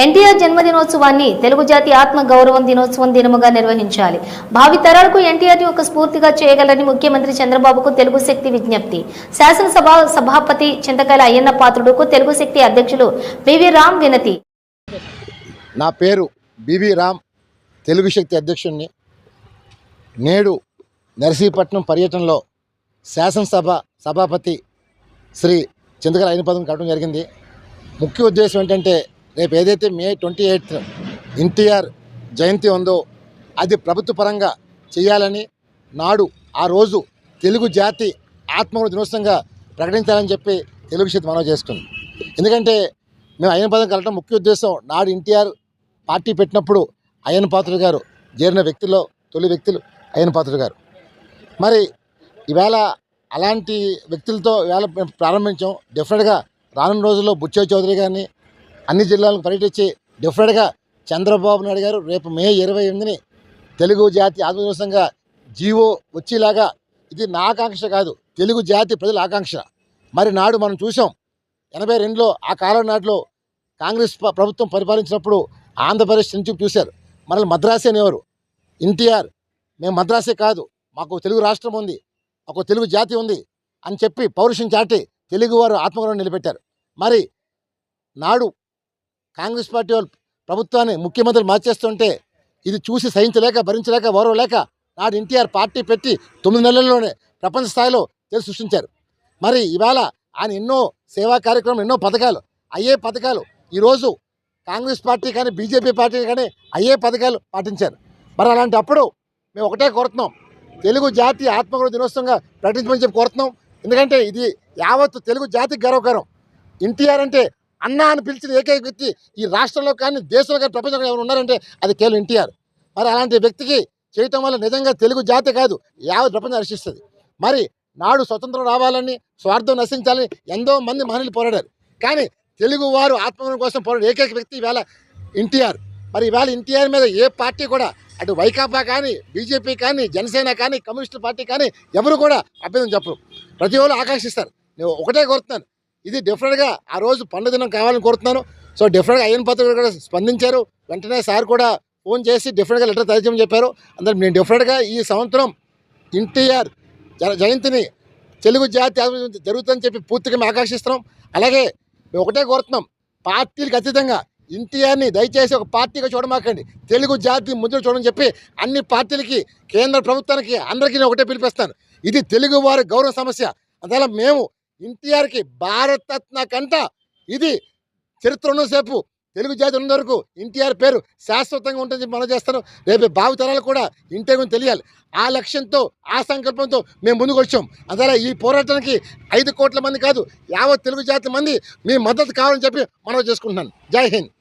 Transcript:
ఎన్టీఆర్ జన్మదినోత్సవాన్ని తెలుగు జాతి ఆత్మ గౌరవం దినోత్సవం దినముగా నిర్వహించాలి. భావి తరాలకు ఎన్టీఆర్ ఒక స్ఫూర్తిగా చేయగలని ముఖ్యమంత్రి చంద్రబాబుకు తెలుగు శక్తి విజ్ఞప్తి. శాసనసభ సభాపతి చింతకాయల అయ్యన్న పాత్రుడుకు తెలుగు శక్తి అధ్యక్షులు బివి రామ్ వినతి. నా పేరు బివి రామ్, తెలుగు శక్తి అధ్యక్షుడిని. నేడు నర్సీపట్నం పర్యటనలో శాసనసభ సభాపతి శ్రీ చింతకాయల అయ్యన్న పాత్రుడిని కలవడం జరిగింది. ముఖ్య ఉద్దేశం ఏంటంటే, రేపు ఏదైతే మే 28 ఎన్టీఆర్ జయంతి ఉందో అది ప్రభుత్వ పరంగా చేయాలని, నాడు ఆ రోజు తెలుగు జాతి ఆత్మగౌరవ దినోత్సవంగా ప్రకటించాలని చెప్పి తెలుగు శక్తి మనవి చేసుకుంది. ఎందుకంటే మేము అయ్యన్న పాత్రుడిని కలవడం ముఖ్య ఉద్దేశం, నాడు ఎన్టీఆర్ పార్టీ పెట్టినప్పుడు అయ్యన్న పాత్రుడు గారు చేరిన వ్యక్తుల్లో తొలి వ్యక్తులు అయ్యన్న పాత్రుడు గారు. మరి ఈవేళ అలాంటి వ్యక్తులతో ఈవేళ ప్రారంభించాం. డెఫినెట్గా రానున్న రోజుల్లో బుచ్చయ్య చౌదరి గారిని అన్ని జిల్లాలకు పర్యటించి డెఫినెట్గా చంద్రబాబు నాయుడు గారు రేపు మే 28 తెలుగు జాతి ఆత్మదివసంగా జీవో వచ్చేలాగా, ఇది నా ఆకాంక్ష కాదు, తెలుగు జాతి ప్రజల ఆకాంక్ష. మరి నాడు మనం చూసాం 82లో ఆ కాలం నాటిలో కాంగ్రెస్ ప్రభుత్వం పరిపాలించినప్పుడు ఆంధ్రప్రదేశ్ నుంచి చూశారు. మనల్ని మద్రాసే అనేవారు. ఎన్టీఆర్ మేము మద్రాసే కాదు, మాకు తెలుగు రాష్ట్రం ఉంది, మాకు తెలుగు జాతి ఉంది అని చెప్పి పౌరుషం చాటి తెలుగువారు ఆత్మగౌరవం నిలబెట్టారు. మరి నాడు కాంగ్రెస్ పార్టీ వాళ్ళు ప్రభుత్వాన్ని ముఖ్యమంత్రి మార్చేస్తుంటే ఇది చూసి సహించలేక, భరించలేక, ఓర్వలేక నాడు ఎన్టీఆర్ పార్టీ పెట్టి 9 నెలల్లోనే ప్రపంచ స్థాయిలో తెలుగు సృష్టించారు. మరి ఇవాళ ఆయన ఎన్నో సేవా కార్యక్రమాలు, ఎన్నో పథకాలు, అయ్యే పథకాలు ఈరోజు కాంగ్రెస్ పార్టీ కానీ బీజేపీ పార్టీ కానీ అయ్యే పథకాలు పాటించారు. మరి అలాంటప్పుడు మేము ఒకటే కోరుతున్నాం, తెలుగు జాతి ఆత్మగౌరవ దినోత్సవంగా ప్రకటించమని చెప్పి కోరుతున్నాం. ఎందుకంటే ఇది యావత్తు తెలుగు జాతికి గర్వకారం. ఎన్టీఆర్ అంటే అన్న అని పిలిచిన ఏకైక వ్యక్తి ఈ రాష్ట్రంలో కానీ దేశంలో కానీ ప్రపంచంలో ఎవరు ఉన్నారంటే అది కేవలం ఎన్టీఆర్. మరి అలాంటి వ్యక్తికి చేయటం వల్ల నిజంగా తెలుగు జాతి కాదు, యావత్ ప్రపంచం హర్షిస్తుంది. మరి నాడు స్వతంత్రం రావాలని, స్వార్థం నశించాలని ఎంతో మంది మహనీయులు పోరాడారు. కానీ తెలుగు వారు ఆత్మగౌరవం కోసం పోరాడే ఏకైక వ్యక్తి ఈవేళ ఎన్టీఆర్. మరి ఈవేళ ఎన్టీఆర్ మీద ఏ పార్టీ కూడా, అటు వైకాపా కానీ, బీజేపీ కానీ, జనసేన కానీ, కమ్యూనిస్టు పార్టీ కానీ ఎవరు కూడా అభ్యంతరం చెప్పరు. ప్రతి ఒక్కరు ఆకాంక్షిస్తారు. నేను ఒకటే కోరుతున్నాను, ఇది డెఫినెట్గా ఆ రోజు పండుగ దినం కావాలని కోరుతున్నాను. సో డెఫినెట్గా అయ్యన్న పాత్రుడు కూడా స్పందించారు. వెంటనే సార్ కూడా ఫోన్ చేసి డెఫినెట్గా లెటర్ తయారు చెప్పారు. అందరూ నేను డెఫినెట్గా ఈ సంవత్సరం ఎన్టీఆర్ జయంతిని తెలుగు జాతి జరుగుతుందని చెప్పి పూర్తిగా మేము ఆకాంక్షిస్తున్నాం. అలాగే మేము ఒకటే కోరుతున్నాం, పార్టీలకు అతీతంగా ఎన్టీఆర్ని దయచేసి ఒక పార్టీగా చూడమాకండి, తెలుగు జాతి ముద్ర చూడని చెప్పి అన్ని పార్టీలకి, కేంద్ర ప్రభుత్వానికి, అందరికీ నేను ఒకటే పిలిపిస్తాను. ఇది తెలుగు వారి గౌరవ సమస్య. అందువల్ల మేము ఎన్టీఆర్కి భారతరత్న కంట ఇది చరిత్ర ఉన్నసేపు, తెలుగు జాతి ఉన్న వరకు ఎన్టీఆర్ పేరు శాశ్వతంగా ఉంటుందని మనం చేస్తాను. రేపు భావితరాలు కూడా ఎన్టీఆర్ గురించి తెలియాలి. ఆ లక్ష్యంతో, ఆ సంకల్పంతో మేము ముందుకు వచ్చాం. అందువల్ల ఈ పోరాటానికి 5 కోట్ల మంది కాదు, యావత్ తెలుగు జాతి మంది మీ మద్దతు కావాలని చెప్పి మనం చేసుకుంటున్నాను. జై హింద్.